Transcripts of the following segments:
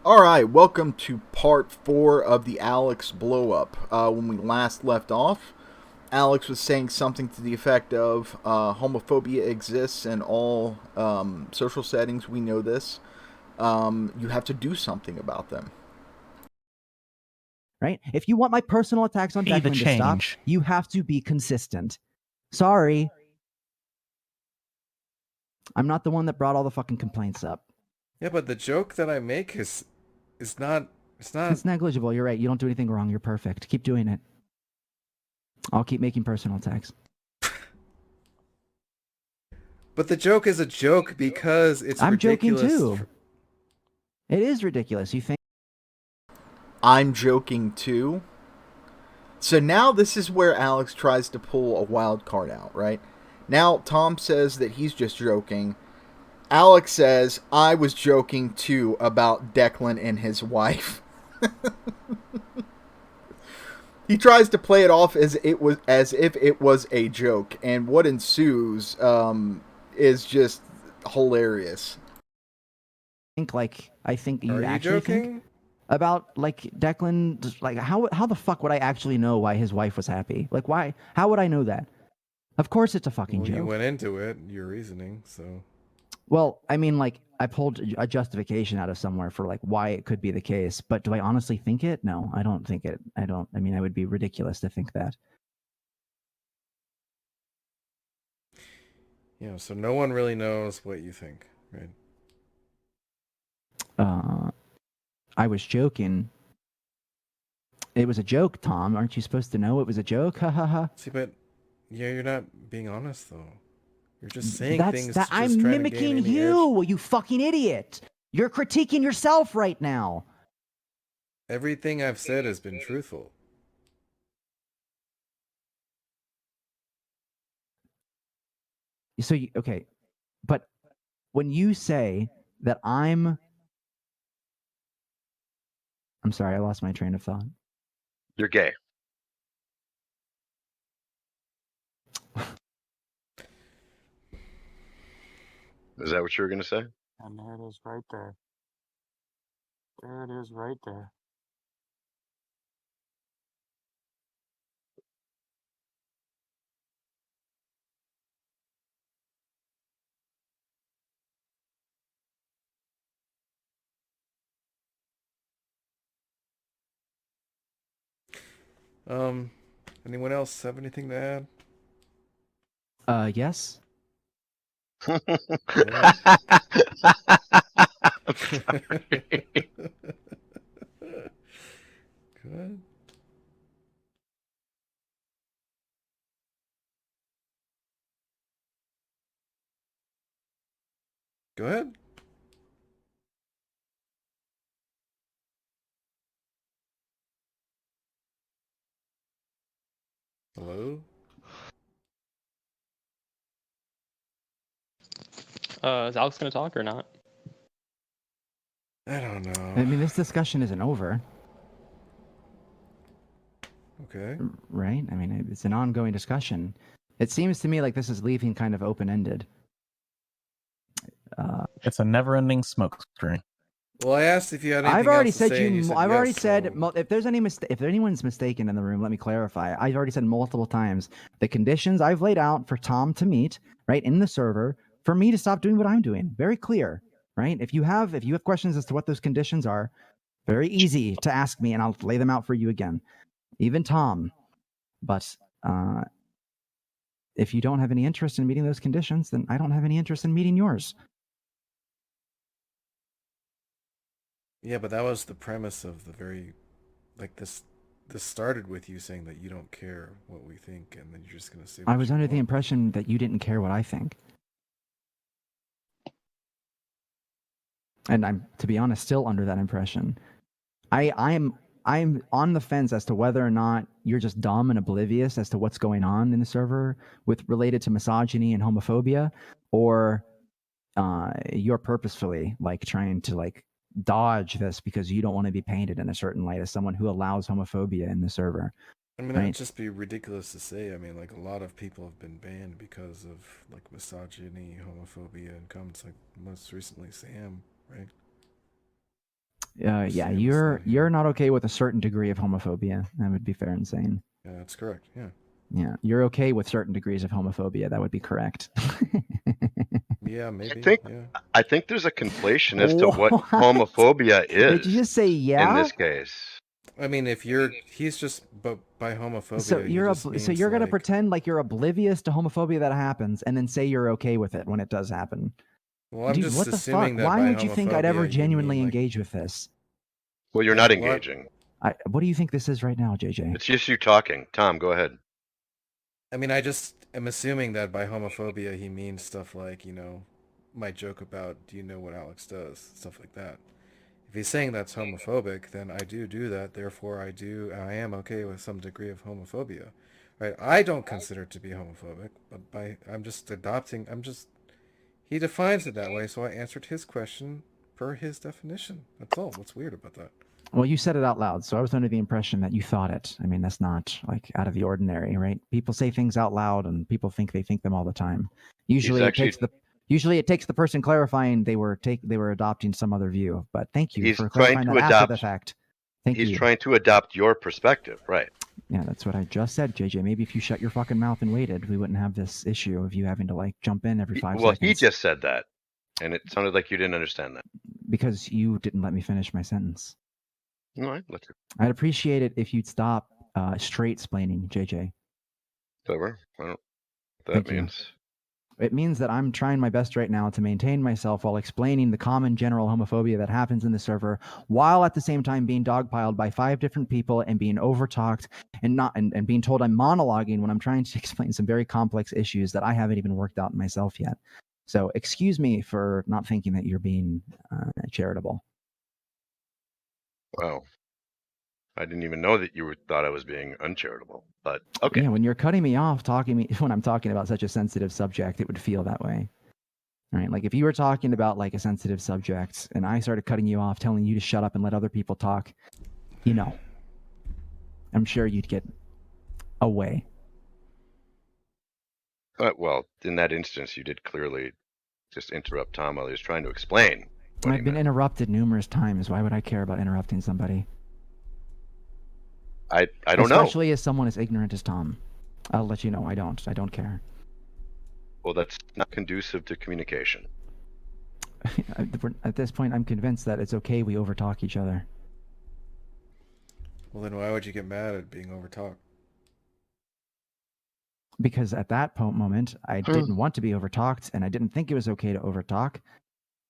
All right, welcome to part 4 of the Alex blow up. When we last left off, Alex was saying something to the effect of homophobia exists in all social settings. We know this. You have to do something about them. Right? If you want my personal attacks on Be the Declan to stop, change. you have to be consistent. Sorry. I'm not the one that brought all the fucking complaints up. Yeah, but the joke that I make is not It's negligible. You're right. You don't do anything wrong. You're perfect. Keep doing it. I'll keep making personal attacks. But the joke is a joke because it's I'm ridiculous. joking too. It is ridiculous. You think I'm joking too. So now this is where Alex tries to pull a wild card out, right? Now Tom says that he's just joking. Alex says, I was joking too about Declan and his wife. He tries to play it off as if it was a joke, and what ensues is just hilarious. I think you Are you actually joking? think about like Declan. Like how the fuck would I actually know why his wife was happy? Like why? How would I know that? Of course, it's a fucking Well, joke. you went into it, your reasoning, so. Well, I mean, like, I pulled a justification out of somewhere for, like, why it could be the case. But do I honestly think it? No, I don't think it. I mean, I would be ridiculous to think that. Yeah, so no one really knows what you think, right? I was joking. It was a joke, Tom. Aren't you supposed to know it was a joke? Ha ha ha. See, but yeah, you're not being honest though. You're just saying That's things. that. Just I'm trying to gain mimicking any you, edge. you fucking idiot. You're critiquing yourself right now. Everything I've said has been truthful. So, okay, but when you say that I'm sorry, I lost my train of thought. You're gay. Is that what you were going to say? And there it is right there. There it is right there. Anyone else have anything to add? Yes. Good. Go ahead. Hello? Is Alex gonna talk or not? I don't know. I mean, this discussion isn't over. Okay. Right? I mean, it's an ongoing discussion. It seems to me like this is leaving kind of open-ended. It's a never-ending smoke screen. Well, I asked if you had anything I've already else to said say, and you said I've already yes, said so- if there's any if anyone's mistaken in the room, let me clarify. I've already said multiple times the conditions I've laid out for Tom to meet right in the server for me to stop doing what I'm doing. Very clear, right? If you have questions as to what those conditions are, very easy to ask me, and I'll lay them out for you again. Even Tom. But if you don't have any interest in meeting those conditions, then I don't have any interest in meeting yours. Yeah, but that was the premise of the very, like this started with you saying that you don't care what we think, and then you're just gonna say. I was under the want. impression that you didn't care what I think. And I'm, to be honest, still under that impression. I'm on the fence as to whether or not you're just dumb and oblivious as to what's going on in the server with related to misogyny and homophobia, or you're purposefully like trying to like dodge this because you don't want to be painted in a certain light as someone who allows homophobia in the server. I mean, right? that'd just be ridiculous to say. I mean, like a lot of people have been banned because of like misogyny, homophobia, and comments. Like most recently, Sam, right? Yeah, Sam is you're not here. you're not okay with a certain degree of homophobia. That would be fair and sane. Yeah, that's correct. Yeah. Yeah, you're okay with certain degrees of homophobia. That would be correct. Yeah, maybe. think- Yeah. I think there's a conflation as to what What? homophobia Did you is just say yeah? in this case. I mean, he's just, but by homophobia, So he you're just so means you're gonna like, pretend like you're oblivious to homophobia that happens, and then say you're okay with it when it does happen. well, I'm Dude, just what the fuck? assuming that Why by would you think I'd ever homophobia, you genuinely mean, like, engage with this? Well, you're not What? engaging. What do you think this is right now, JJ? It's just you talking. Tom, go ahead. I mean, I just am assuming that by homophobia he means stuff like, my joke about, do you know what Alex does? Stuff like that. If he's saying that's homophobic, then I do that. Therefore, I am okay with some degree of homophobia, right? I don't consider it to be homophobic, but he defines it that way, so I answered his question per his definition. That's all. What's weird about that? Well, you said it out loud, so I was under the impression that you thought it. I mean, that's not like out of the ordinary, right? People say things out loud, and people think they think them all the time. Usually, it takes the person clarifying they were adopting some other view. But thank you He's for trying clarifying to that after the adopt- fact. Thank He's you. trying to adopt your perspective, right? Yeah, that's what I just said, JJ. Maybe if you shut your fucking mouth and waited, we wouldn't have this issue of you having to like jump in every 5 Well, seconds. he just said that, and it sounded like you didn't understand that. because you didn't let me finish my sentence. All right, let's I'd appreciate it if you'd stop straight splaining, JJ. over. I don't know what that Thank you. means. It means that I'm trying my best right now to maintain myself while explaining the common general homophobia that happens in the server, while at the same time being dogpiled by 5 different people and being overtalked and being told I'm monologuing when I'm trying to explain some very complex issues that I haven't even worked out myself yet. So excuse me for not thinking that you're being charitable. Wow. I didn't even know that you thought I was being uncharitable, but okay. Yeah, when you're cutting me off when I'm talking about such a sensitive subject, it would feel that way. Right? Like if you were talking about like a sensitive subject and I started cutting you off, telling you to shut up and let other people talk, I'm sure you'd get away. Well, in that instance, you did clearly just interrupt Tom while he was trying to explain. what he I've been meant. interrupted numerous times. Why would I care about interrupting somebody? I don't know. Especially as someone as ignorant as Tom. I'll let you know I don't. I don't care. Well, that's not conducive to communication. At this point, I'm convinced that it's okay we overtalk each other. Well, then why would you get mad at being overtalked? Because at that moment, I didn't want to be overtalked, and I didn't think it was okay to overtalk,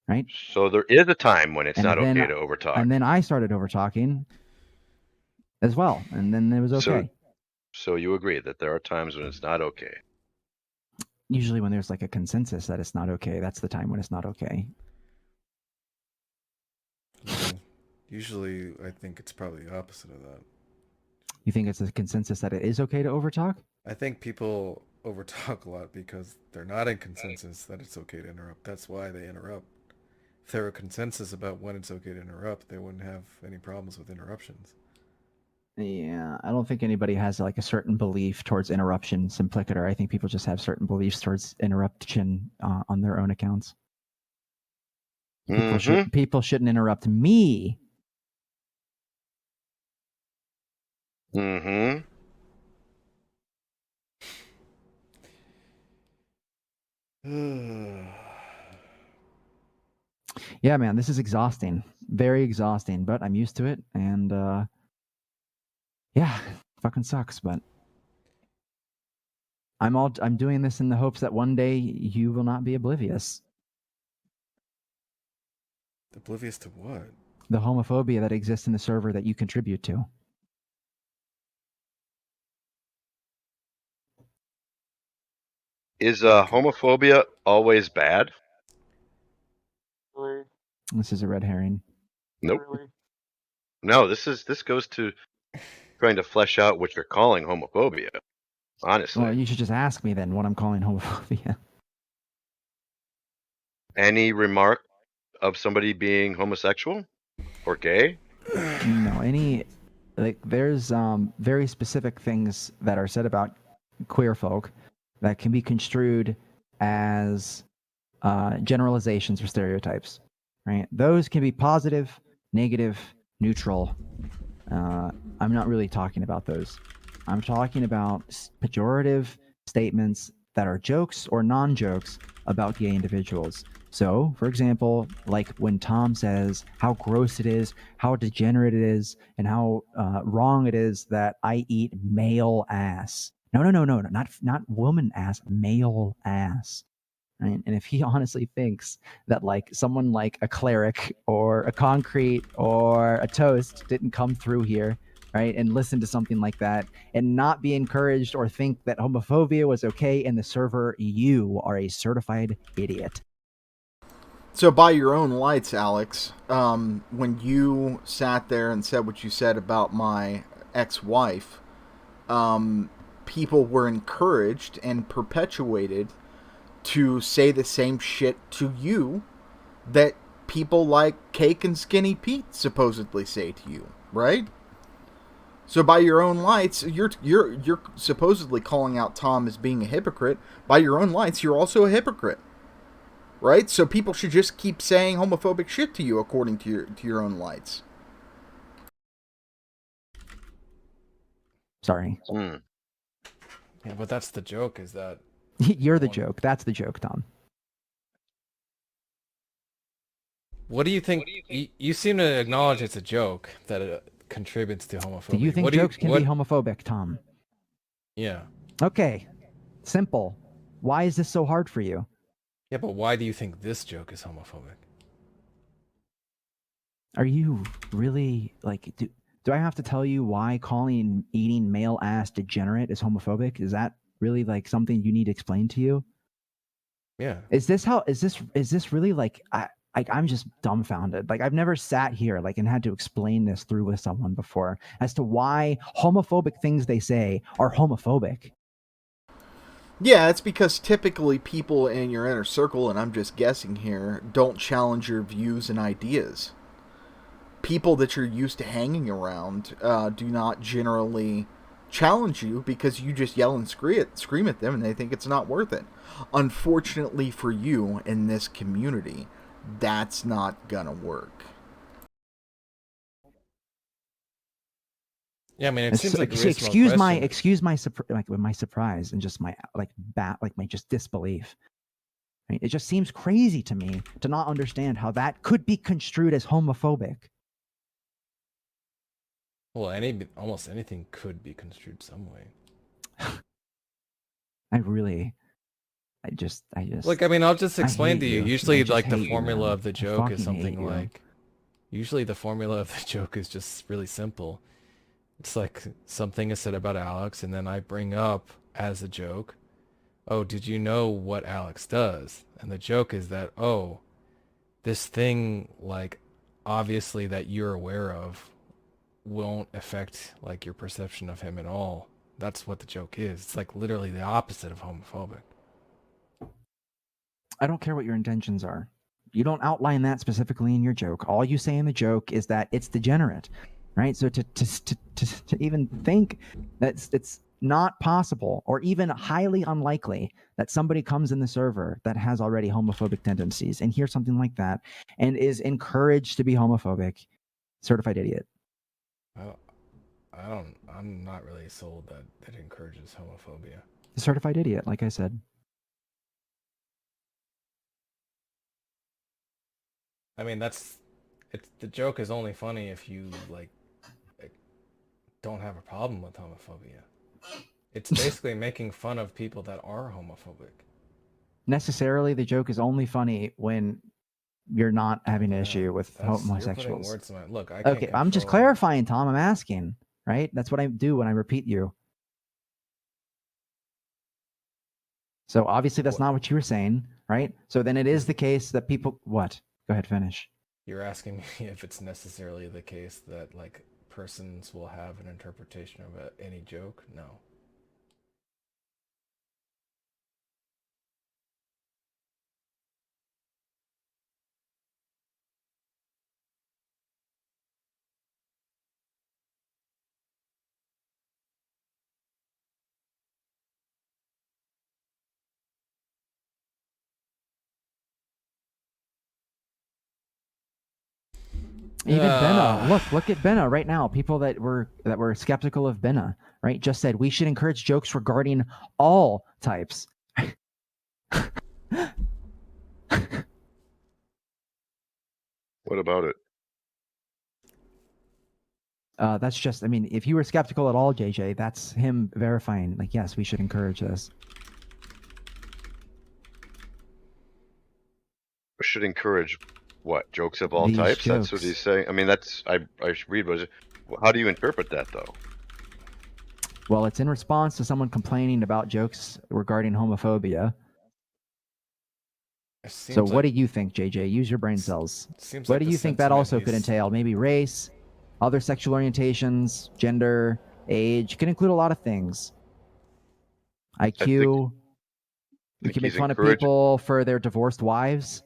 right? So there is a time when it's And not then- okay to overtalk. And then I started overtalking as well, and then it was okay. So you agree that there are times when it's not okay. Usually when there's like a consensus that it's not okay, that's the time when it's not okay. Well, usually, I think it's probably the opposite of that. You think it's a consensus that it is okay to overtalk? I think people overtalk a lot because they're not in consensus that it's okay to interrupt. That's why they interrupt. If there were consensus about when it's okay to interrupt, they wouldn't have any problems with interruptions. Yeah, I don't think anybody has like a certain belief towards interruption simplicator. I think people just have certain beliefs towards interruption on their own accounts. People shouldn't interrupt me. Mm-hmm. Yeah, man, this is exhausting. Very exhausting, but I'm used to it, and yeah, fucking sucks, but I'm doing this in the hopes that one day you will not be oblivious. Oblivious to what? The homophobia that exists in the server that you contribute to. Is homophobia always bad? Really? This is a red herring. Nope. Really? No, this goes to trying to flesh out what you're calling homophobia. Honestly. Well, you should just ask me then what I'm calling homophobia. Any remark of somebody being homosexual or gay? There's very specific things that are said about queer folk that can be construed as generalizations or stereotypes, right? Those can be positive negative, neutral. I'm not really talking about those. I'm talking about pejorative statements that are jokes or non-jokes about gay individuals. So, for example, like when Tom says how gross it is, how degenerate it is, and how wrong it is that I eat male ass. No, not woman ass, male ass. Right? And if he honestly thinks that like someone like a cleric or a concrete or a toast didn't come through here, right, and listen to something like that and not be encouraged or think that homophobia was okay in the server, you are a certified idiot. So by your own lights, Alex, when you sat there and said what you said about my ex-wife, people were encouraged and perpetuated to say the same shit to you that people like Cake and Skinny Pete supposedly say to you, right? So by your own lights, you're supposedly calling out Tom as being a hypocrite. By your own lights, you're also a hypocrite, right? So people should just keep saying homophobic shit to you according to your own lights. Sorry. Mm. Yeah, but that's the joke. Is that You're the joke. That's the joke, Tom. what do you think? You seem to acknowledge it's a joke that it contributes to homophobia. Do you think what jokes can what, be homophobic, Tom? Yeah. Okay. Simple. Why is this so hard for you? Yeah, but why do you think this joke is homophobic? Are you really like do I have to tell you why calling eating male ass degenerate is homophobic? Is that really like something you need to explain to you? Yeah. Is this really like I'm just dumbfounded. Like I've never sat here like and had to explain this through with someone before as to why homophobic things they say are homophobic. Yeah, it's because typically people in your inner circle, and I'm just guessing here, don't challenge your views and ideas. People that you're used to hanging around do not generally challenge you because you just yell and scream at them and they think it's not worth it. Unfortunately for you in this community, that's not gonna work. Yeah, I mean, it seems like a reasonable excuse question. my surprise and just my my just disbelief. Right? It just seems crazy to me to not understand how that could be construed as homophobic. Well, almost anything could be construed some way. I just Like, I mean, I'll just explain to you. you. Usually, I just like the hate you, formula man. of the I joke is fucking hate something you. like. Usually, the formula of the joke is just really simple. It's like something is said about Alex, and then I bring up as a joke, "Oh, did you know what Alex does?" And the joke is that, "Oh, this thing, like, obviously that you're aware of, won't affect like your perception of him at all." That's what the joke is. It's like literally the opposite of homophobic. I don't care what your intentions are. You don't outline that specifically in your joke. All you say in the joke is that it's degenerate, right? So to even think that it's not possible or even highly unlikely that somebody comes in the server that has already homophobic tendencies and hears something like that and is encouraged to be homophobic, certified idiot. I'm not really sold that it encourages homophobia. Certified idiot, like I said. I mean, the joke is only funny if you like don't have a problem with homophobia. It's basically making fun of people that are homophobic. Necessarily, the joke is only funny when you're not having an issue with You're putting homosexuals. words in my look. I can't Okay, I'm just control- clarifying, Tom. I'm asking, right? That's what I do when I repeat you. So obviously that's not what you were saying, right? So then it is the case that people what? Go ahead, finish. You're asking me if it's necessarily the case that like persons will have an interpretation of any joke? No. Even Benna, look at Benna right now. People that were skeptical of Benna, right, just said we should encourage jokes regarding all types. What about it? That's just, I mean, if you were skeptical at all, JJ, that's him verifying, like, yes, we should encourage this. We should encourage what? Jokes of all These types? That's what jokes. he's saying. I mean, that's I read was. How do you interpret that though? Well, it's in response to someone complaining about jokes regarding homophobia. It So seems what like- do you think, JJ? Use your brain cells. Seems What like do the you think that sentiment also could he's- entail? Maybe race, other sexual orientations, gender, age. It could include a lot of things. IQ. We think can make he's fun of encouraging- people for their divorced wives.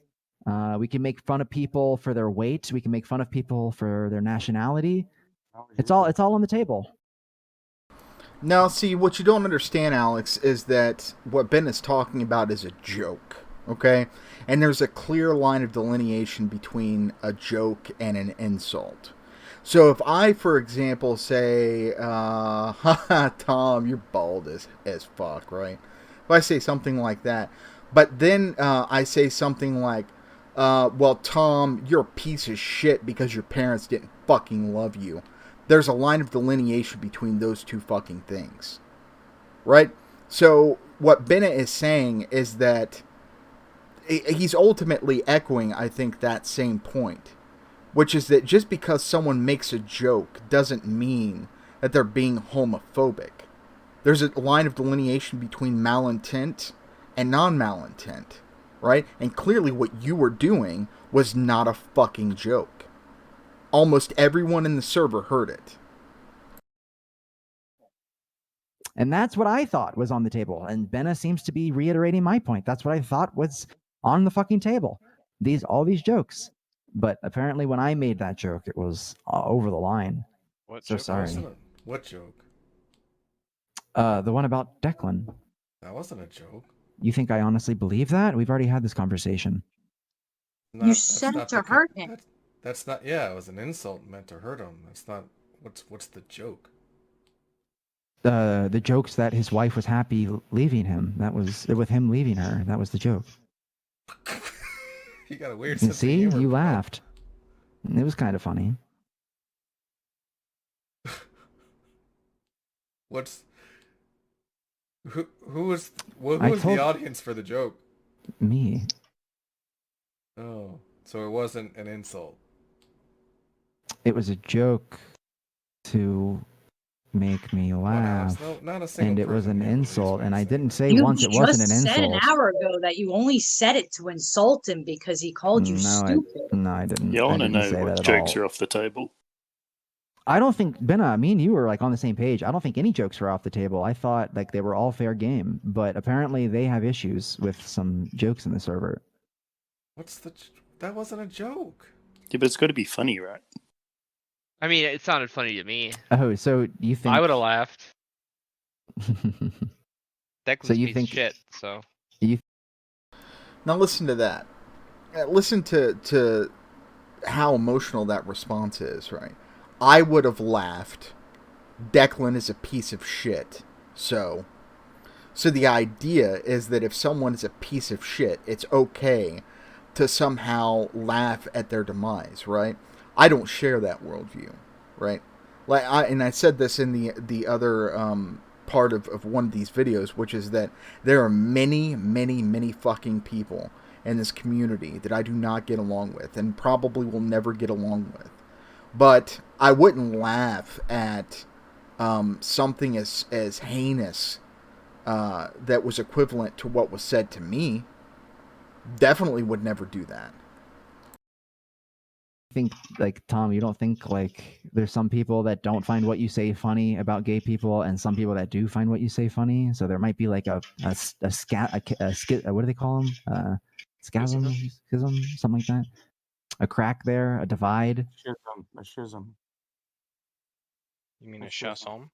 We can make fun of people for their weight. We can make fun of people for their nationality. It's all on the table. Now, see, what you don't understand, Alex, is that what Ben is talking about is a joke, okay? And there's a clear line of delineation between a joke and an insult. So if I, for example, say, haha, Tom, you're bald as fuck, right? If I say something like that, but then I say something like, well, Tom, you're a piece of shit because your parents didn't fucking love you. There's a line of delineation between those two fucking things. Right? So what Bennett is saying is that he's ultimately echoing, I think, that same point. Which is that just because someone makes a joke doesn't mean that they're being homophobic. There's a line of delineation between malintent and non-malintent. Right? And clearly what you were doing was not a fucking joke. Almost everyone in the server heard it. And that's what I thought was on the table. And Benna seems to be reiterating my point. That's what I thought was on the fucking table. All these jokes. But apparently when I made that joke, it was over the line. What So joke? sorry. What joke? The one about Declan. That wasn't a joke. You think I honestly believe that? We've already had this conversation. That's said not to the hurt him. That's not. Yeah, it was an insult meant to hurt him. That's not. What's the joke? The jokes that his wife was happy leaving him. That was with him leaving her. That was the joke. You got a weird And sense see, of humor. you bro. laughed. It was kind of funny. Who was I the told- audience for the joke? Me. Oh, so it wasn't an insult. It was a joke to make me What, Alex? laugh. No, not a single And it was person an here believes insult. what And you're I saying. didn't say You once it just wasn't an said an insult. hour ago that you only said it to insult him because he called you stupid. No, I didn't. Yeah, I I want to didn't know say what that at jokes all. are off the table. I don't think Benna, me and you were like on the same page. I don't think any jokes were off the table. I thought like they were all fair game, but apparently they have issues with some jokes in the server. That wasn't a joke. Yeah, but it's got to be funny, right? I mean, it sounded funny to me. Oh, so you think I would have laughed. So Declan's you piece think- of shit, so. Now listen to that. Listen to how emotional that response is, right? I would have laughed. Declan is a piece of shit. So the idea is that if someone is a piece of shit, it's okay to somehow laugh at their demise, right? I don't share that worldview, right? I said this in the other part of one of these videos, which is that there are many, many, many fucking people in this community that I do not get along with and probably will never get along with. But I wouldn't laugh at something as heinous that was equivalent to what was said to me. Definitely would never do that. think like Tom, you don't think like there's some people that don't find what you say funny about gay people, and some people that do find what you say funny. So there might be like a what do they call them? Schism, something like that. A crack there, a divide. A schism. You mean a chasson?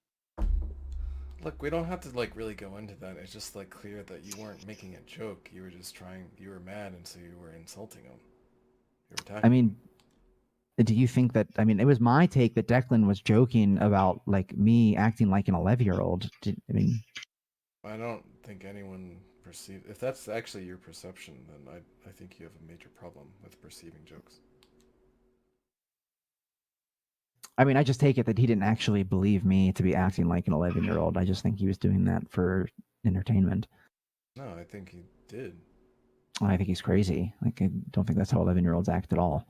Look, we don't have to like really go into that. It's just like clear that you weren't making a joke. You were just you were mad, and so you were insulting him. You were attacking. I mean, Do you think that? I mean, it was my take that Declan was joking about like me acting like an 11-year-old. I mean, I don't think anyone perceives. If that's actually your perception, then I think you have a major problem with perceiving jokes. I mean, I just take it that he didn't actually believe me to be acting like an 11-year-old. I just think he was doing that for entertainment. No, I think he did. I think he's crazy. Like, I don't think that's how 11-year-olds act at all.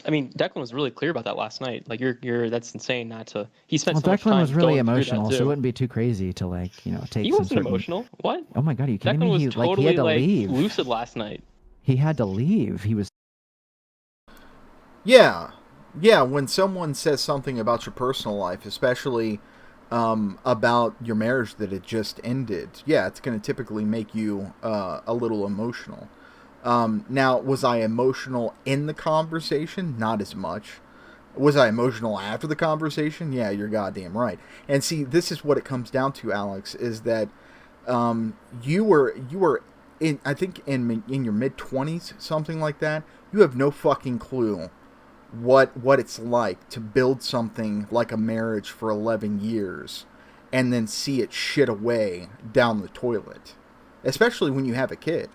I mean, Declan was really clear about that last night. Like, that's insane not to. He spent Well, so much Declan time was really going through that, emotional, so too. it wouldn't be too crazy to like, take. He some wasn't certain... emotional. What? Oh my god, are you kidding Declan me? was He totally had to leave. lucid last night. He had to leave. He was. Yeah. When someone says something about your personal life, especially about your marriage that it just ended, yeah, it's going to typically make you a little emotional. Now, was I emotional in the conversation? Not as much. Was I emotional after the conversation? Yeah, you're goddamn right. And see, this is what it comes down to, Alex, is that you were in, I think in your mid-20s, something like that. You have no fucking clue what it's like to build something like a marriage for 11 years and then see it shit away down the toilet. Especially when you have a kid.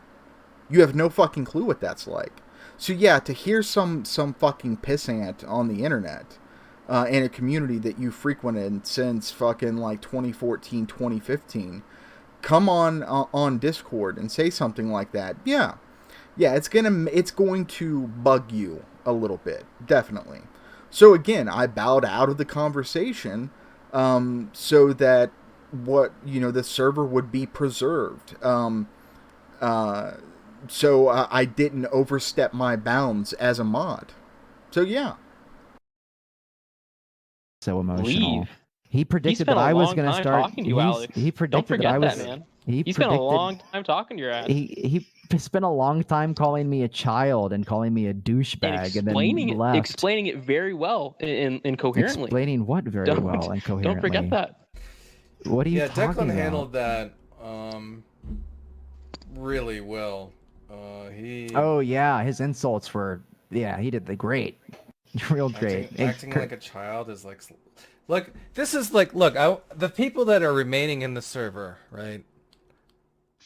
You have no fucking clue what that's like. So yeah, to hear some fucking pissant on the internet in a community that you frequented since fucking like 2014, 2015, come on Discord and say something like that, yeah, it's going to bug you a little bit, definitely. So again, I bowed out of the conversation so that the server would be preserved. So I didn't overstep my bounds as a mod. So yeah. So emotional. Leave. He predicted that I was going to start. Talking to you, Alex. He predicted Don't forget that I was. That, man. He spent a long time talking to your ass. He spent a long time calling me a child and calling me a douchebag and then left. Explaining it very well and coherently. Explaining what very well and coherently. Don't forget that. What are you talking about? Declan handled that really well. Oh yeah, his insults were he did the great, real great. Acting like a child is like, look, this is like, the people that are remaining in the server, right?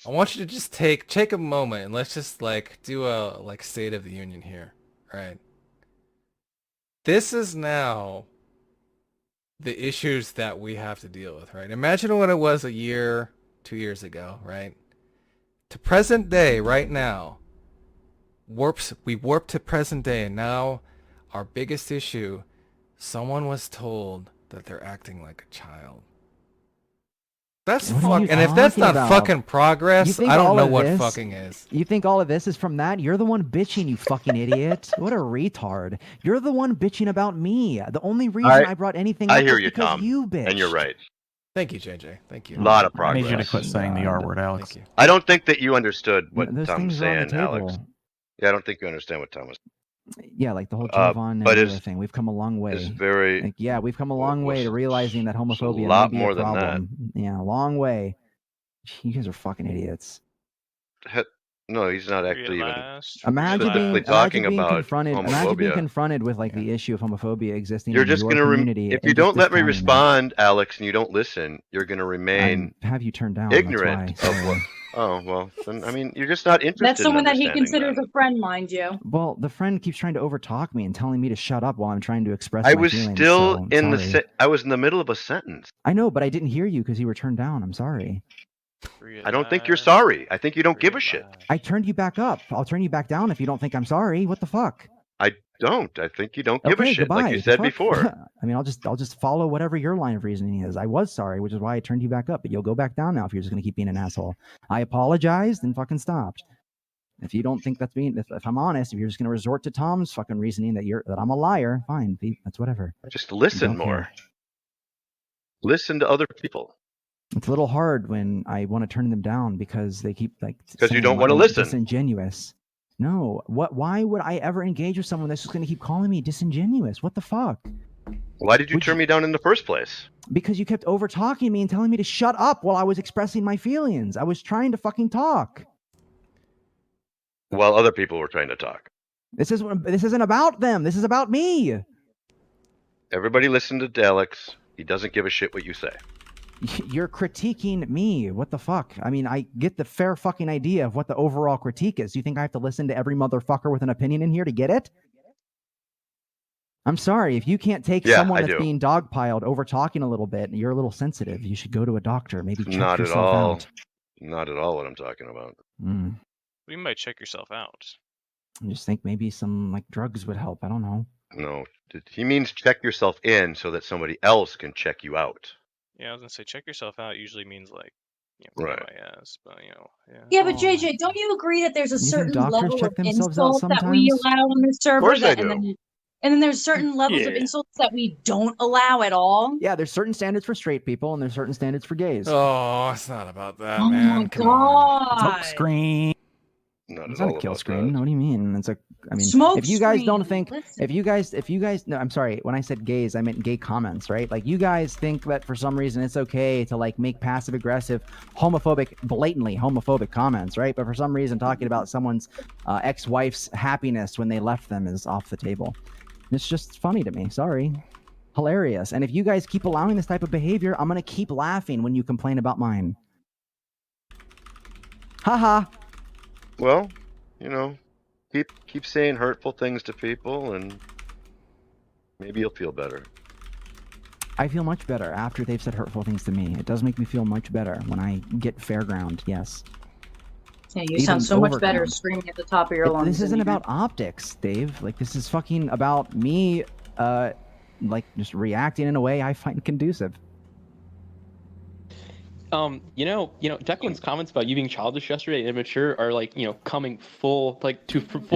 I want you to just take a moment and let's just like do a State of the Union here, right? This is now the issues that we have to deal with, right? Imagine what it was a year, 2 years ago, right? To present day, right now. We warped to present day, and now our biggest issue, someone was told that they're acting like a child. That's fucking, and if that's not fucking progress, I don't know what fucking is. You think all of this is from that? You're the one bitching, you fucking idiot. What a retard. You're the one bitching about me. The only reason I brought anything up is because Tom, you bitched. And you're right. Thank you, JJ. Thank you. A lot of progress. I need you to quit saying the R word, Alex. I don't think that you understood what Those Tom was things are on the saying, Alex. table. Yeah, I don't think you understand what Tom was saying. Yeah, like the whole Jovan and everything. We've come a long way. It's very. Like, yeah, we've come a long way to realizing that homophobia a lot may be more a than problem. Yeah, a long way. You guys are fucking idiots. No, he's not actually even Imagine being confronted. Imagine being homophobia. confronted with like the issue of homophobia existing You're in just your gonna community. if you don't let me respond, Alex, and you don't listen, you're gonna remain have you turned down ignorant of what. Oh well, then, I mean, you're just not interested. That's someone in that he understanding considers a friend, mind you. Well, the friend keeps trying to overtalk me and telling me to shut up while I'm trying to express I my was feelings. still so in sorry. I was in the middle of a sentence. I know, but I didn't hear you because you were turned down. I'm sorry. I don't think you're sorry. I think you don't give a shit. I turned you back up. I'll turn you back down if you don't think I'm sorry. What the fuck? I don't. I think you don't give a shit, goodbye. like you said Fuck. before. I mean, I'll just follow whatever your line of reasoning is. I was sorry, which is why I turned you back up, but you'll go back down now if you're just gonna keep being an asshole. I apologized and fucking stopped. If you don't think that's being, if I'm honest, if you're just gonna resort to Tom's fucking reasoning that I'm a liar, fine, that's whatever. Just listen more. Listen to other people. It's a little hard when I want to turn them down because they keep like. Because you saying don't want to I'm listen. Disingenuous. No. Why would I ever engage with someone that's just going to keep calling me disingenuous? What the fuck? Why did you turn me down in the first place? Because you kept over talking me and telling me to shut up while I was expressing my feelings. I was trying to fucking talk. While other people were trying to talk. This isn't about them. This is about me. Everybody listen to Alex. He doesn't give a shit what you say. You're critiquing me. What the fuck? I mean, I get the fair fucking idea of what the overall critique is. You think I have to listen to every motherfucker with an opinion in here to get it? I'm sorry. If you can't take someone that's being dogpiled over talking a little bit, and you're a little sensitive, you should go to a doctor. Maybe check Not yourself at all. out. Not at all what I'm talking about. We might check yourself out. I just think maybe some like drugs would help. I don't know. No, he means check yourself in so that somebody else can check you out. Yeah, I was gonna say check yourself out usually means like, Right. PYS, but Yeah, but JJ, don't you agree that there's a certain level check of themselves out insult that we sometimes? allow on the server? course I and do. then there's certain levels of insults that we don't allow at all. Yeah, there's certain standards for straight people, and there's certain standards for gays. Oh, it's not about that, Oh man. my Come on. god! Smoke screen. Not It's at not all a kill about screen. that. What do you mean? It's a. I mean, Smoke if you guys don't screen. think, Listen. if you guys, no, I'm sorry. When I said gays, I meant gay comments, right? Like you guys think that for some reason it's okay to like make passive aggressive, homophobic, blatantly homophobic comments, right? But for some reason, talking about someone's ex-wife's happiness when they left them is off the table. It's just funny to me. Sorry. Hilarious. And if you guys keep allowing this type of behavior, I'm gonna keep laughing when you complain about mine. Haha. Well, keep saying hurtful things to people, and maybe you'll feel better. I feel much better after they've said hurtful things to me. It does make me feel much better when I get fair ground. Yes. Yeah, you Even sound so much better overground. screaming at the top of your lungs. This than isn't you about optics, Dave. Like this is fucking about me, like just reacting in a way I find conducive. Declan's comments about you being childish yesterday and immature are like, coming full full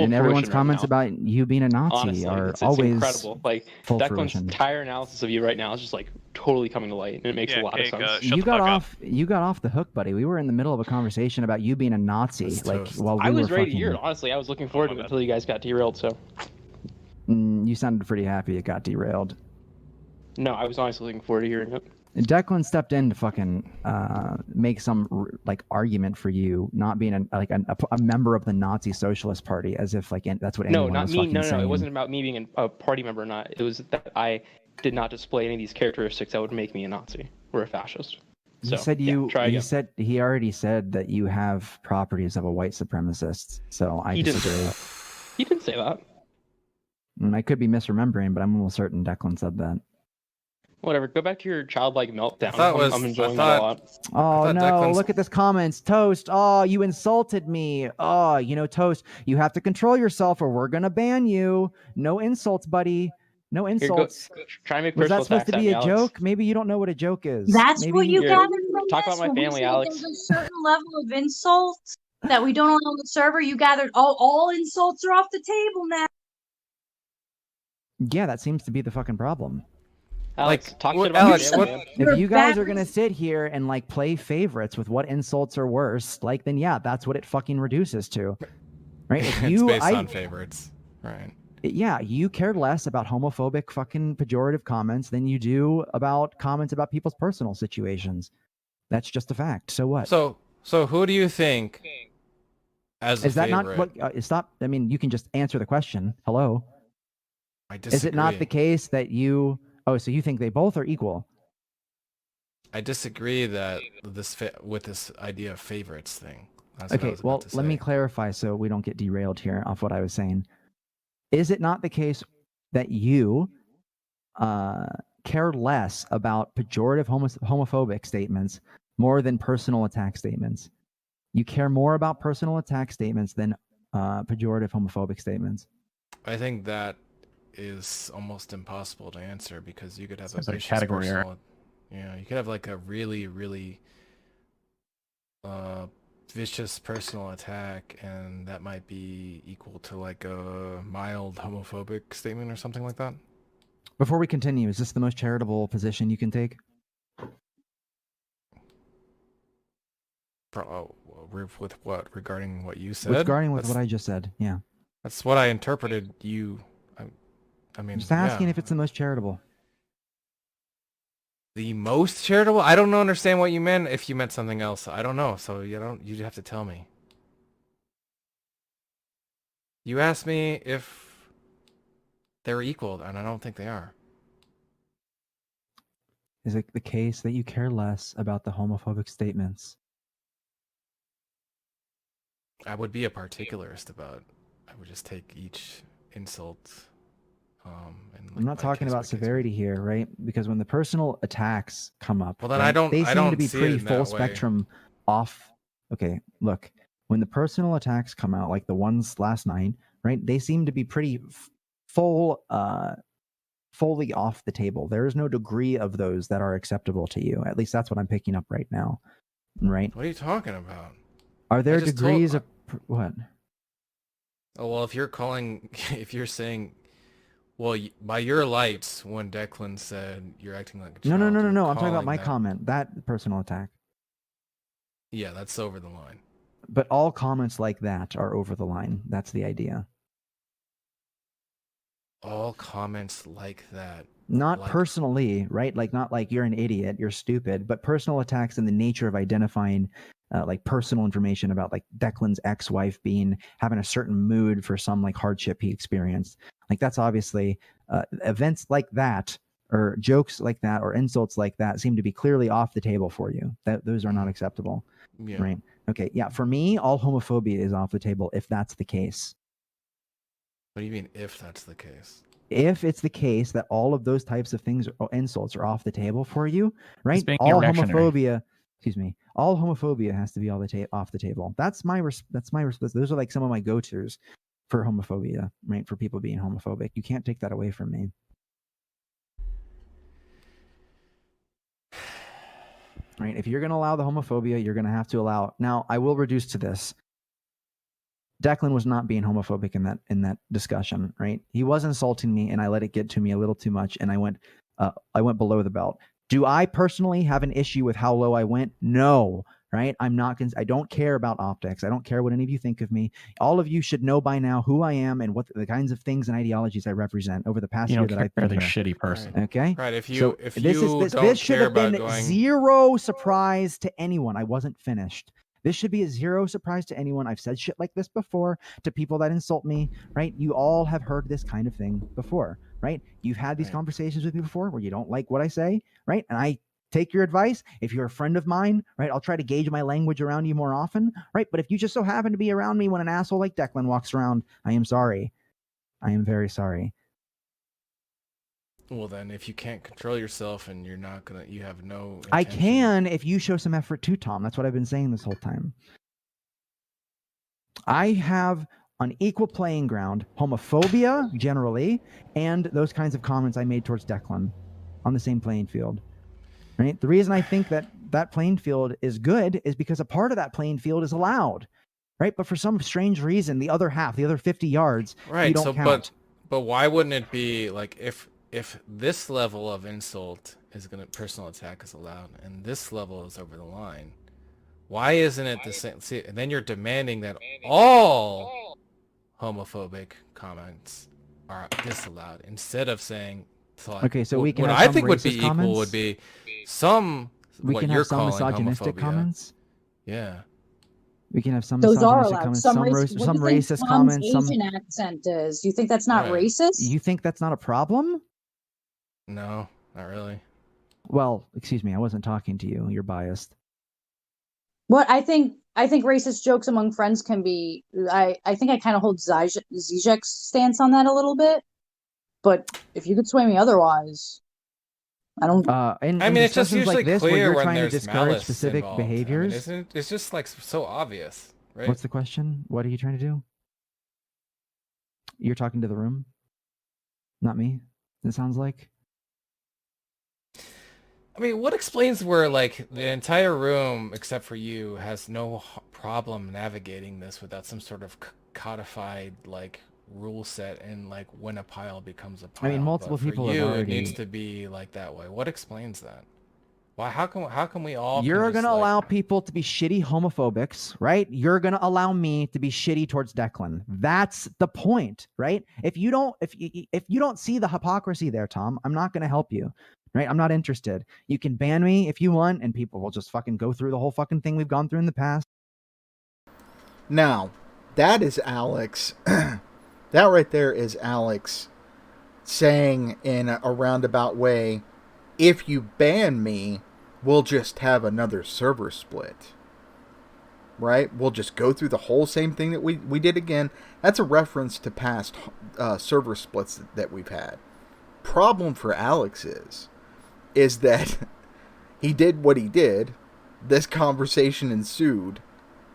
And everyone's fruition comments right now. about you being a Nazi Honestly, are it's always incredible. Like full Declan's fruition. entire analysis of you right now is just like totally coming to light, and it makes a lot of sense. You got off the hook, buddy. We were in the middle of a conversation about you being a Nazi, like while we I was were ready to fucking. hear it. Honestly, I was looking forward to it until you guys got derailed. So You sounded pretty happy it got derailed. no, I was honestly looking forward to hearing it. Declan stepped in to fucking make some like argument for you not being a member of the Nazi Socialist Party, as if like that's what No, anyone not was me. fucking No, saying. it wasn't about me being a party member or not. It was that I did not display any of these characteristics that would make me a Nazi or a fascist. He So, said yeah, you. try He again. said he already said that you have properties of a white supremacist. So I He didn't say disagree. that. He didn't say that. I could be misremembering, but I'm almost certain Declan said that. Whatever. Go back to your childlike meltdown. I'm enjoying that thought- a lot. Oh no, Declan's- look at this comments. Toast. Oh, you insulted me. Oh, Toast, you have to control yourself or we're gonna ban you. No insults, buddy. No Here, go, insults. try and make Was personal that supposed attacks to at be me, a Alex. joke? Maybe you don't know what a joke is. That's Maybe what you Here, gathered from talk this. about my When we family, said Alex. There's a certain level of insults that we don't allow on the server. You gathered all insults are off the table now. Yeah, that seems to be the fucking problem. Alex, talk what- shit about Alex, my what- family, man. If You're you guys are backwards. gonna sit here and like play favorites with what insults are worse, like then yeah, that's what it fucking reduces to, right? If It's you, based I, on favorites, right? yeah, you care less about homophobic fucking pejorative comments than you do about comments about people's personal situations. That's just a fact. So what? So who do you think as a Is that favorite? not what? Stop. I mean, you can just answer the question. Hello. I disagree. Is it not the case that you? Oh, so you think they both are equal? I disagree that with this idea of favorites thing. That's what I Okay, was well, about to let me say. clarify so we don't get derailed here off what I was saying. Is it not the case that you care less about pejorative homophobic statements more than personal attack statements? You care more about personal attack statements than pejorative homophobic statements. I think that is almost impossible to answer because you could have Sounds a like vicious category error. personal, you could have like a really, really vicious personal attack, and that might be equal to like a mild homophobic statement or something like that. Before we continue, is this the most charitable position you can take? With what regarding what you said? Regarding with That's- what I just said, yeah. That's what I interpreted you. I mean, Just asking yeah. if it's the most charitable. The most charitable? I don't understand what you meant. If you meant something else, I don't know. So you'd have to tell me. You asked me if they're equal, and I don't think they are. Is it the case that you care less about the homophobic statements? I would be a particularist about. I would just take each insult. And I'm not talking about severity here, right? Because when the personal attacks come up, Well, then right, I don't. they I seem to don't be see pretty it in full that way. spectrum off. Okay, look, when the personal attacks come out, like the ones last night, right? They seem to be pretty fully off the table. There is no degree of those that are acceptable to you. At least that's what I'm picking up right now, right? What are you talking about? Are there just degrees told- of what? Oh well, if you're saying, well, by your lights, when Declan said you're acting like a No, child. no. you're I'm talking about calling my that- comment. That personal attack. Yeah, that's over the line. But all comments like that are over the line. That's the idea. All comments like that. Not Like- personally, right? Like not like you're an idiot, you're stupid, but personal attacks in the nature of identifying like personal information about like Declan's ex-wife having a certain mood for some like hardship he experienced. Like that's obviously events like that or jokes like that or insults like that seem to be clearly off the table for you. Those are not acceptable. Yeah. Right. Okay. Yeah. For me, all homophobia is off the table if that's the case. What do you mean if that's the case? If it's the case that all of those types of things or insults are off the table for you, right? being All reactionary. homophobia, all homophobia has to be off the table. That's my those are like some of my go-tos for homophobia, right? For people being homophobic. You can't take that away from me. Right? If you're going to allow the homophobia, you're going to have to allow. Now, I will reduce to this. Declan was not being homophobic in that discussion, right? He was insulting me, and I let it get to me a little too much, and I went below the belt. Do I personally have an issue with how low I went? No, right? I don't care about optics. I don't care what any of you think of me. All of you should know by now who I am and what the kinds of things and ideologies I represent over the past You year don't that I've care been they're here. shitty person. Okay. Right. If you So if this you is don't this should care have been about going, zero surprise to anyone. I wasn't finished. This should be a zero surprise to anyone. I've said shit like this before to people that insult me, right? You all have heard this kind of thing before, right? You've had these Right. conversations with me before where you don't like what I say, right? And I take your advice. If you're a friend of mine, right, I'll try to gauge my language around you more often, right? But if you just so happen to be around me when an asshole like Declan walks around, I am sorry. I am very sorry. well, then if you can't control yourself and you're not gonna, you have no. I intention- can if you show some effort too, Tom. That's what I've been saying this whole time. I have on equal playing ground homophobia generally and those kinds of comments I made towards Declan on the same playing field. Right? The reason I think that playing field is good is because a part of that playing field is allowed. Right? But for some strange reason, the other half, the other 50 yards, Right. you don't So, count. but why wouldn't it be like if this level of insult is gonna personal attack is allowed and this level is over the line? Why isn't it the same? See, and then you're demanding that all homophobic comments are disallowed instead of saying. Okay, so we can what have I some think would be racist equal comments? would be some We what can you're have some calling misogynistic homophobia. comments. Yeah. We can have some Those are misogynistic allowed. comments, Some, some race, racist what do you think Tom's comments, some. Asian accent is. You think that's not Right. racist? You think that's not a problem? No, not really. Well, excuse me, I wasn't talking to you. You're biased. What I think racist jokes among friends can be. I think I kind of hold Zizek's stance on that a little bit. But if you could sway me otherwise, I don't. In It's just discussions usually like this, where clear you're when trying to there's discourage malice specific involved. behaviors. Isn't it's just like so obvious, right? What's the question? What are you trying to do? You're talking to the room, not me. It sounds like. I mean, what explains where like the entire room, except for you, has no problem navigating this without some sort of codified like rule set and like when a pile becomes a pile? I mean, multiple but for people have you, already. it needs to be like that way. What explains that? Why? How can we all? You're can just, gonna like- allow people to be shitty homophobics, right? You're gonna allow me to be shitty towards Declan. That's the point, right? If you don't see the hypocrisy there, Tom, I'm not gonna help you, right? I'm not interested. You can ban me if you want, and people will just fucking go through the whole fucking thing we've gone through in the past. Now, that is Alex That right there is Alex saying in a roundabout way, if you ban me, we'll just have another server split. Right? We'll just go through the whole same thing that we did again. That's a reference to past server splits that we've had. Problem for Alex is that he did what he did, this conversation ensued,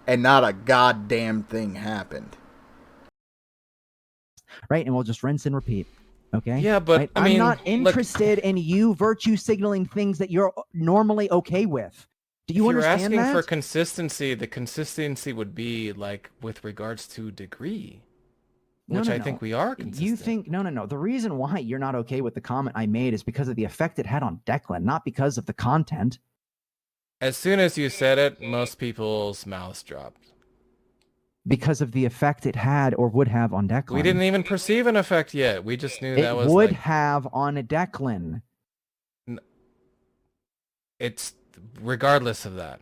and not a goddamn thing happened. Right, and we'll just rinse and repeat. Okay? Yeah, but right? I mean, I'm not interested in you virtue signaling things that you're normally okay with. Do you if understand you're asking that? for consistency, the consistency would be like with regards to degree, which I think we are consistent. You think no. The reason why you're not okay with the comment I made is because of the effect it had on Declan, not because of the content. As soon as you said it, most people's mouths dropped. Because of the effect it had or would have on Declan. We didn't even perceive an effect yet. We just knew that was it would like, have on a Declan. It's regardless of that.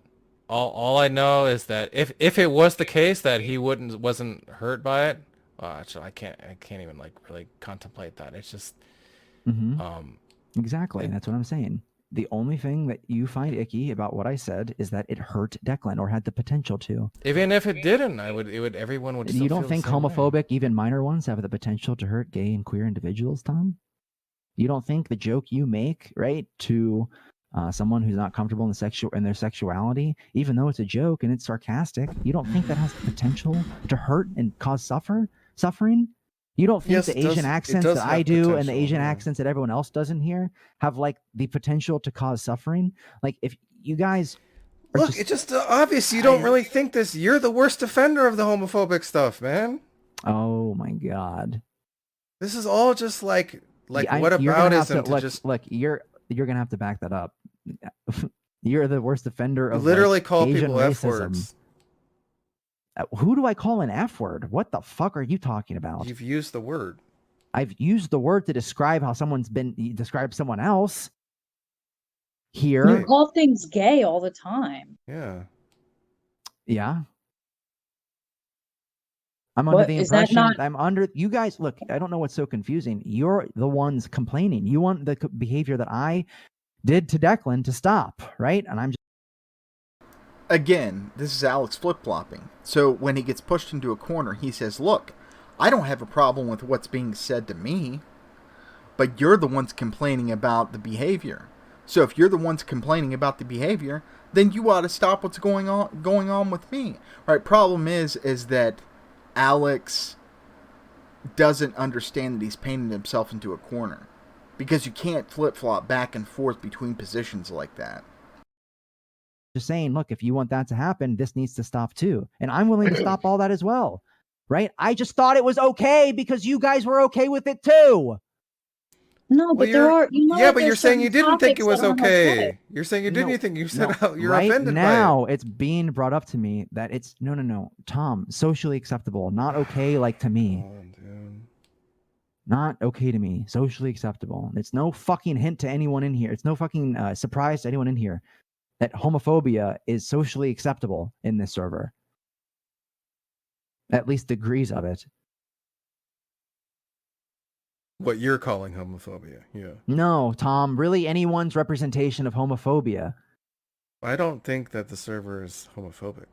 All I know is that if it was the case that he wasn't hurt by it, well, actually I can't even like really contemplate that. It's just Exactly. That's what I'm saying. The only thing that you find icky about what I said is that it hurt Declan or had the potential to. Even if it didn't, everyone would still You don't feel think the same way. homophobic, even minor ones, have the potential to hurt gay and queer individuals, Tom? You don't think the joke you make, right, to someone who's not comfortable in their sexuality, even though it's a joke and it's sarcastic, you don't think that has the potential to hurt and cause suffering? You don't think the Asian accents that I do and the Asian accents that everyone else doesn't hear have like the potential to cause suffering? Like if you guys look, it's just obvious you don't really think this. You're the worst offender of the homophobic stuff, man. Oh my god. This is all just like Yeah, what you're gonna have aboutism to look, just look, you're gonna have to back that up. You're the worst offender of literally like, call Asian people racism. F words. Who do I call an F word? What the fuck are you talking about? You've used the word. I've used the word to describe how describe someone else. Here. You call things gay all the time. Yeah. Yeah. I'm under the Is that impression not- I'm under you guys. Look, I don't know what's so confusing. You're the ones complaining. You want the behavior that I did to Declan to stop, right? And I'm just Again, this is Alex flip-flopping. So when he gets pushed into a corner, he says, look, I don't have a problem with what's being said to me, but you're the ones complaining about the behavior. So if you're the ones complaining about the behavior, then you ought to stop what's going on with me. Right? Problem is that Alex doesn't understand that he's painted himself into a corner. Because you can't flip-flop back and forth between positions like that. just saying, look, if you want that to happen, this needs to stop too. And I'm willing to stop all that as well. Right? I just thought it was okay because you guys were okay with it too. No, but there are. Yeah, but you're saying you didn't think it was okay. You're saying you didn't think you said you're right offended now, by it. it's being brought up to me that it's no, Tom, socially acceptable, not okay like to me. Not okay to me, socially acceptable. It's no fucking hint to anyone in here. It's no fucking surprise to anyone in here that homophobia is socially acceptable in this server. At least degrees of it. What you're calling homophobia, yeah. No, Tom, really anyone's representation of homophobia. I don't think that the server is homophobic.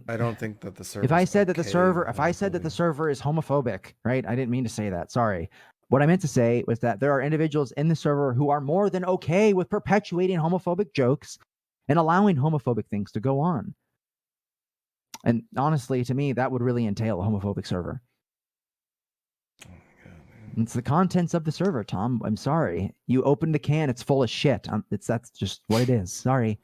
I don't think that the server. If I said that the server is homophobic, right? I didn't mean to say that. Sorry. What I meant to say was that there are individuals in the server who are more than okay with perpetuating homophobic jokes and allowing homophobic things to go on. And honestly, to me, that would really entail a homophobic server. It's the contents of the server, Tom. I'm sorry. You opened the can, it's full of shit. That's just what it is. Sorry.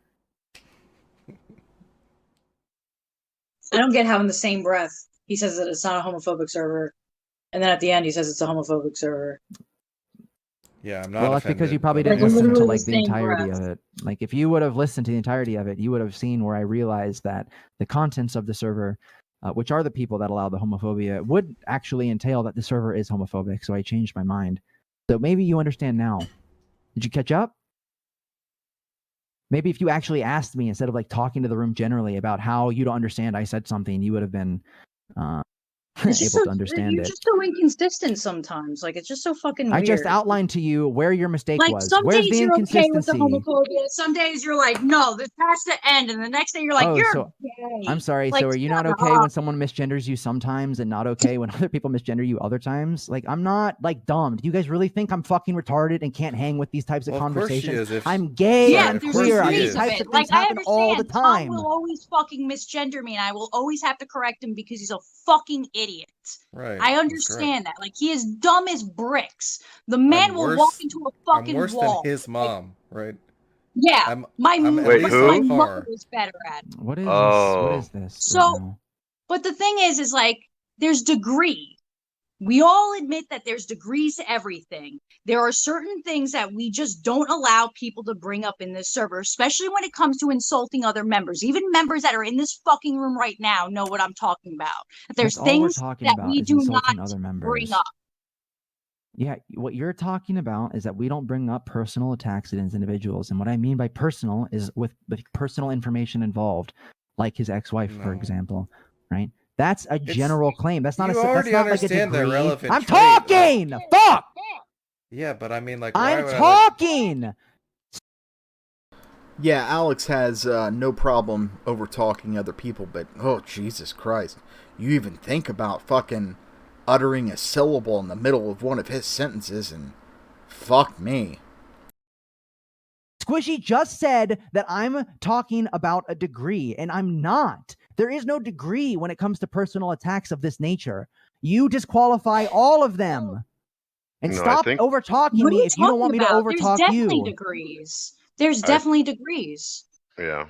I don't get how in the same breath he says that it's not a homophobic server, and then at the end he says it's a homophobic server. Yeah, I'm not. Well, that's because you probably didn't listen to like the entirety of it. Like if you would have listened to the entirety of it, you would have seen where I realized that the contents of the server, which are the people that allow the homophobia, would actually entail that the server is homophobic. So I changed my mind. So maybe you understand now. Did you catch up? Maybe if you actually asked me instead of like talking to the room generally about how you don't understand, I said something, you would have been It's just able so, to understand you're it. just so inconsistent sometimes. Like, it's just so fucking weird. I just outlined to you where your mistake Like, was. some Where's days the you're okay with the inconsistency? homophobia. Some days you're like, no, this has to end. And the next day you're like, Oh, you're so gay. I'm sorry. Like, So are you not shut okay up. when someone misgenders you sometimes and not okay when other people misgender you other times? Like, I'm not like dumb. Do you guys really think I'm fucking retarded and can't hang with these types of Well, of course she conversations? is. If I'm gay. Yeah, I'm there's queer. she degrees These is. of types it. of Like, things I happen all the understand Tom time. will always fucking misgender me, and I will always have to correct him because he's a fucking idiot. Right. I that's understand that. Like, he is dumb as bricks. The man I'm will worse- walk into a I'm fucking worse wall. than his mom, right? Yeah, I'm my at Wait, least who? my on mother par. is better at it. What is this? Oh. What is this? So- right now? But the thing is like, there's degree. We all admit that there's degrees to everything. There are certain things that we just don't allow people to bring up in this server, especially when it comes to insulting other members. Even members that are in this fucking room right now know what I'm talking about. There's That's all we're things talking that about we is do insulting not other members. bring up. Yeah, what you're talking about is that we don't bring up personal attacks against individuals. And what I mean by personal is with personal information involved, like his ex-wife, for No. example, right? That's a general claim. That's not you a that's already not like a understand the degree. relevant I'm trait. talking! Fuck! Yeah, but I mean, like, why I'm would I talking! Yeah, Alex has no problem over talking other people, but oh Jesus Christ, you even think about fucking uttering a syllable in the middle of one of his sentences, and fuck me. Squishy just said that I'm talking about a degree, and I'm not. There is no degree when it comes to personal attacks of this nature. You disqualify all of them. And No, I stop think- over-talking What are me you if you don't want me to talking about? over-talk There's definitely you. degrees. There's I- definitely degrees. Yeah.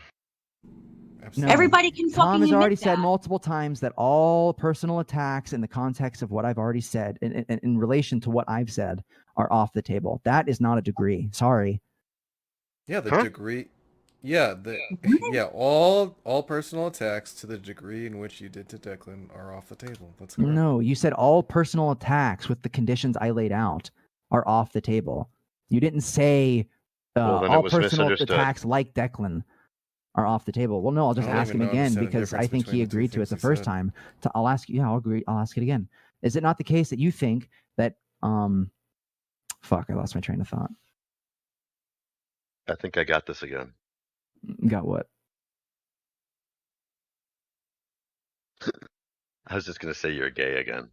No. Everybody can Tom fucking has admit already said that. multiple times that all personal attacks in the context of what I've already said, in relation to what I've said, are off the table. That is not a degree. Sorry. Yeah, the Huh? degree. Yeah, all personal attacks to the degree in which you did to Declan are off the table. That's correct. No, you said all personal attacks with the conditions I laid out are off the table. You didn't say Well, then it all was personal misunderstood. attacks like Declan are off the table. Well, no, I'll just I don't ask him even again understand the because I difference think between he the two agreed to it things the he first said. time. I'll ask you. Yeah, I'll agree. I'll ask it again. Is it not the case that you think that fuck, I lost my train of thought. I think I got this again. Got what? I was just gonna say you're gay again.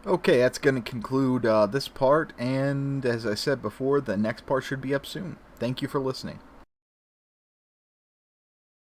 Okay, that's going to conclude this part, and as I said before, the next part should be up soon. Thank you for listening.